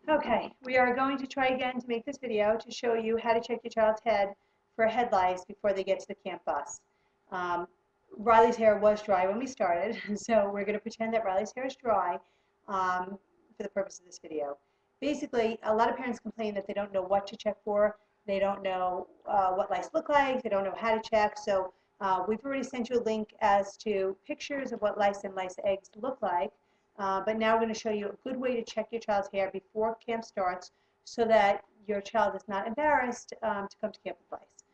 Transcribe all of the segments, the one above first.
Okay, we are going to try again to make this video to show you how to check your child's head for head lice before they get to the camp bus. Um, Riley's hair was dry when we started, so we're going to pretend that Riley's hair is dry for the purpose of this video. Basically, a lot of parents complain that they don't know what to check for. They don't know what lice look like. They don't know how to check. So we've already sent you a link as to pictures of what lice and lice eggs look like. But now we're going to show you a good way to check your child's hair before camp starts so that your child is not embarrassed to come to camp with lice.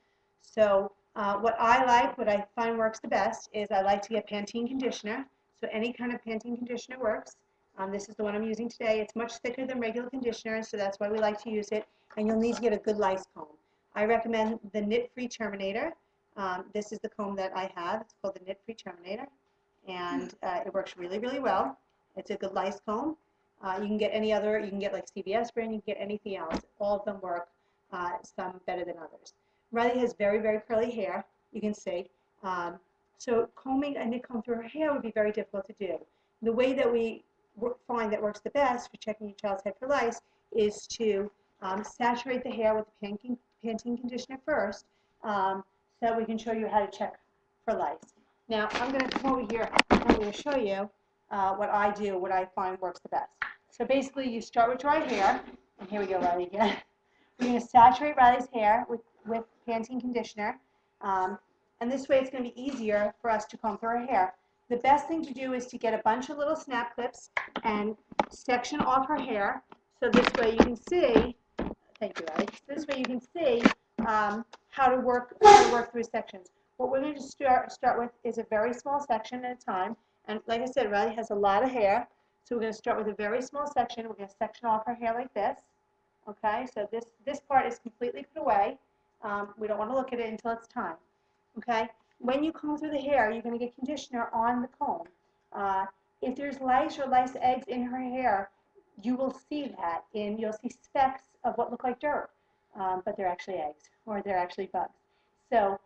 So what I find works the best is I like to get Pantene conditioner. So any kind of Pantene conditioner works. This is the one I'm using today. It's much thicker than regular conditioner, so that's why we like to use it. And you'll need to get a good lice comb. I recommend the Knit-Free Terminator. This is the comb that I have. It's called the Knit-Free Terminator. And it works really, really well. It's a good lice comb. You can get any other, you can get like CVS brand, you can get anything else. All of them work, some better than others. Riley has very, very curly hair, you can see. So combing a knit comb through her hair would be very difficult to do. The way that we find that works the best for checking your child's head for lice is to saturate the hair with the Pantene conditioner first, so that we can show you how to check for lice. Now I'm going to come over here and I'm going to show you what I do, what I find works the best. So basically you start with dry hair, and here we go, Riley again. We're going to saturate Riley's hair with Pantene conditioner, and this way it's going to be easier for us to comb through her hair. The best thing to do is to get a bunch of little snap clips and section off her hair, so this way you can see, thank you, Riley, so this way you can see how to work through sections. What we're going to start with is a very small section at a time. And like I said, Riley has a lot of hair, so we're going to start with a very small section. We're going to section off her hair like this. Okay, so this part is completely put away. We don't want to look at it until it's time. Okay, when you comb through the hair, you're going to get conditioner on the comb. If there's lice or lice eggs in her hair, you will see that. You'll see specks of what look like dirt, but they're actually eggs, or they're actually bugs. So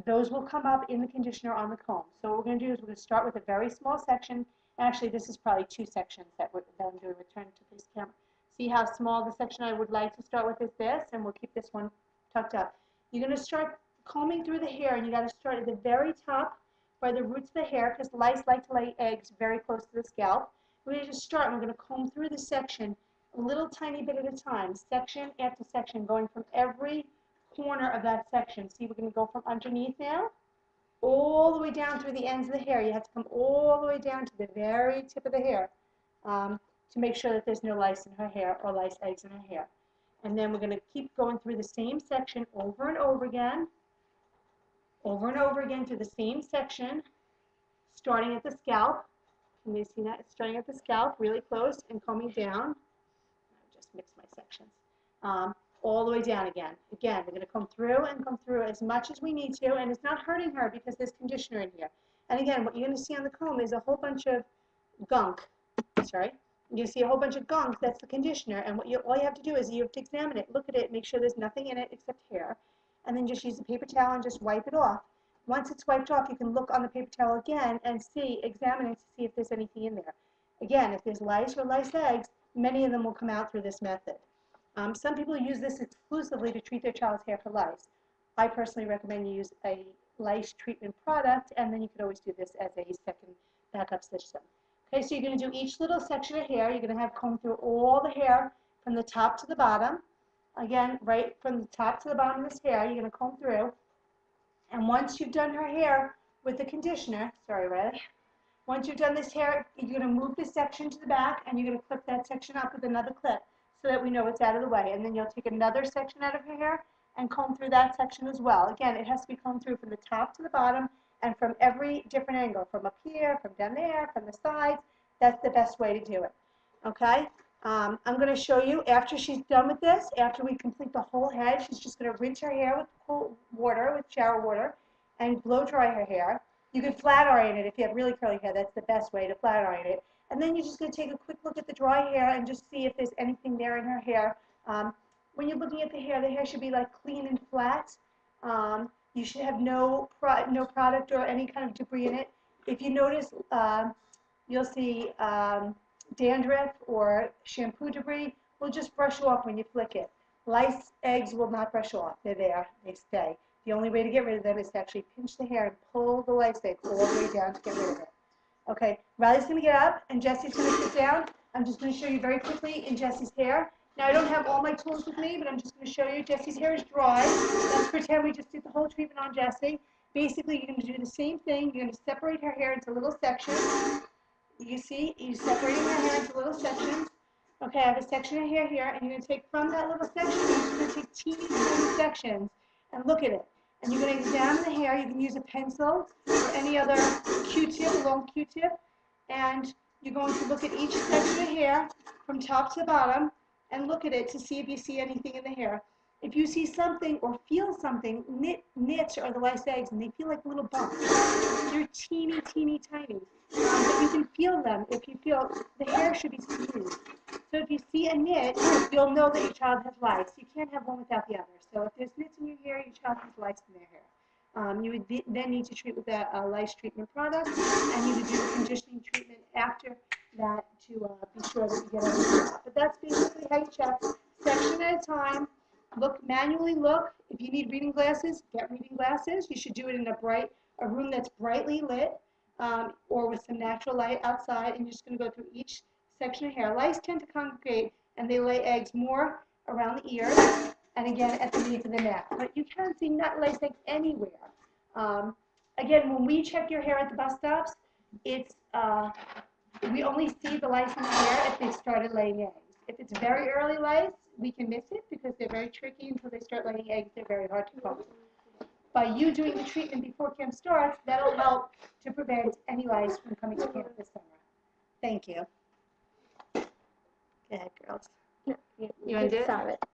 those will come up in the conditioner on the comb. So what we're going to do is we're going to start with a very small section. Actually, this is probably two sections that I'm doing. Return to this camera. See how small the section I would like to start with is this, and we'll keep this one tucked up. You're going to start combing through the hair, and you got to start at the very top by the roots of the hair, because lice like to lay eggs very close to the scalp. We're going to just start, and we're going to comb through the section a little tiny bit at a time, section after section, going from every corner of that section. See, we're going to go from underneath now all the way down through the ends of the hair. You have to come all the way down to the very tip of the hair to make sure that there's no lice in her hair or lice eggs in her hair. And then we're going to keep going through the same section over and over again through the same section, starting at the scalp. Can you see that? It's starting at the scalp, really close, and combing down. I just mixed my sections. All the way down again. Again, we're going to come through as much as we need to, and it's not hurting her because there's conditioner in here. And again, what you're going to see on the comb is a whole bunch of gunk. Sorry. You see a whole bunch of gunk, that's the conditioner, and all you have to do is you have to examine it, look at it, make sure there's nothing in it except hair, and then just use a paper towel and just wipe it off. Once it's wiped off, you can look on the paper towel again and examine it to see if there's anything in there. Again, if there's lice or lice eggs, many of them will come out through this method. Some people use this exclusively to treat their child's hair for lice. I personally recommend you use a lice treatment product, and then you could always do this as a second backup system. Okay, so you're going to do each little section of hair. You're going to have comb through all the hair from the top to the bottom. Again, right from the top to the bottom of this hair, you're going to comb through. And once you've done her hair with the conditioner, sorry, Riley, once you've done this hair, you're going to move this section to the back, and you're going to clip that section up with another clip so that we know it's out of the way. And then you'll take another section out of her hair and comb through that section as well. Again, it has to be combed through from the top to the bottom and from every different angle, from up here, from down there, from the sides. That's the best way to do it. Okay? I'm going to show you after she's done with this, after we complete the whole head, she's just going to rinse her hair with cool water, with shower water, and blow dry her hair. You can flat iron it if you have really curly hair. That's the best way to flat iron it. And then you're just going to take a quick look at the dry hair and just see if there's anything there in her hair. When you're looking at the hair should be like clean and flat. You should have no product or any kind of debris in it. If you notice, you'll see dandruff or shampoo debris. will just brush off when you flick it. Lice eggs will not brush off. They're there. They stay. The only way to get rid of them is to actually pinch the hair and pull the lice egg all the way down to get rid of it. Okay, Riley's going to get up and Jesse's going to sit down. I'm just going to show you very quickly in Jesse's hair. Now, I don't have all my tools with me, but I'm just going to show you. Jesse's hair is dry. Let's pretend we just did the whole treatment on Jessie. Basically, you're going to do the same thing. You're going to separate her hair into little sections. You see, you're separating her hair into little sections. Okay, I have a section of hair here, and you're going to take from that little section, you're just going to take teeny, tiny sections and look at it. And you're going to examine the hair. You can use a pencil or any other Q-tip, long Q-tip, and you're going to look at each section of hair from top to bottom and look at it to see if you see anything in the hair. If you see something or feel something, nits are the lice eggs, and they feel like little bumps. They're teeny, teeny, tiny. But you can feel them. If you feel the hair should be smooth. So if you see a nit, you'll know that your child has lice. You can't have one without the other. So if there's nits in your hair, your child has lice in their hair. You would then need to treat with a lice treatment product, and you would do a conditioning treatment after that to be sure that you get everything out. But that's basically how you check, section at a time. Manually look. If you need reading glasses, get reading glasses. You should do it in a room that's brightly lit, or with some natural light outside, and you're just going to go through each section of hair. Lice tend to congregate, and they lay eggs more around the ears, and again at the nape of the neck. But you can see nut lice eggs anywhere. Again, when we check your hair at the bus stops, we only see the lice in the hair if they've started laying eggs. If it's very early lice, we can miss it because they're very tricky until they start laying eggs. They're very hard to comb. By you doing the treatment before camp starts, that'll help to prevent any lice from coming to camp this summer. Thank you. Go ahead, girls. No, You want to do it? Stop it.